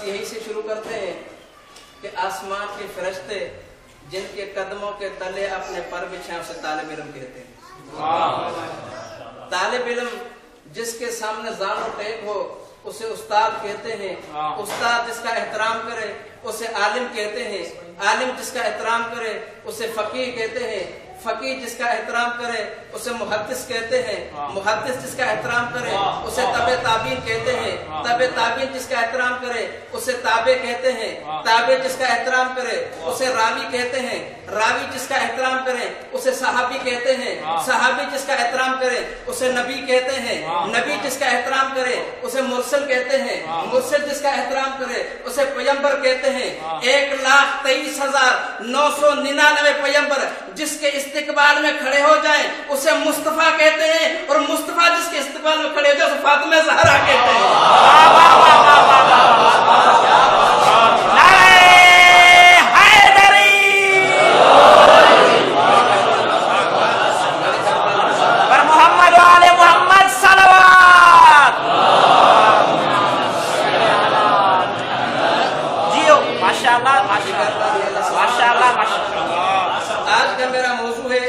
यही से शुरू करते हैं कि आसमान के फरिश्ते जिनके कदमों के तले अपने पर बिछाए उसे तालिब इल्म कहते हैं। तालिब इल्म जिसके सामने ज़ानो टेक हो उसे उस्ताद कहते हैं। उस्ताद जिसका एहतराम करे उसे आलिम कहते हैं। आलिम जिसका एहतराम करे उसे फकीह कहते हैं। फकीह जिसका एहतराम करे उसे मुहद्दिस कहते हैं। मुहद्दिस जिसका एहतराम करे उसे तबे ताबीन कहते हैं। तबे ताबीन जिसका एहतराम करे उसे ताबे कहते हैं। ताबे जिसका एहतराम करे उसे रावी कहते हैं। रावी जिसका एहतराम करे उसे सहाबी कहते हैं। सहाबी जिसका एहतराम करे उसे नबी कहते हैं। नबी जिसका एहतराम करे उसे मुरसल कहते हैं। मुरसल जिसका एहतराम करे उसे पैगंबर कहते हैं। 1,23,999 पैगंबर जिसके इस्तिकबाल में खड़े हो जाए उसे मुस्तफा कहते हैं, और मुस्तफा जिसके इस्तिकबाल में खड़े हो जाए उसे फातिमा ज़हरा कहते हैं। आज का मेरा मौजू है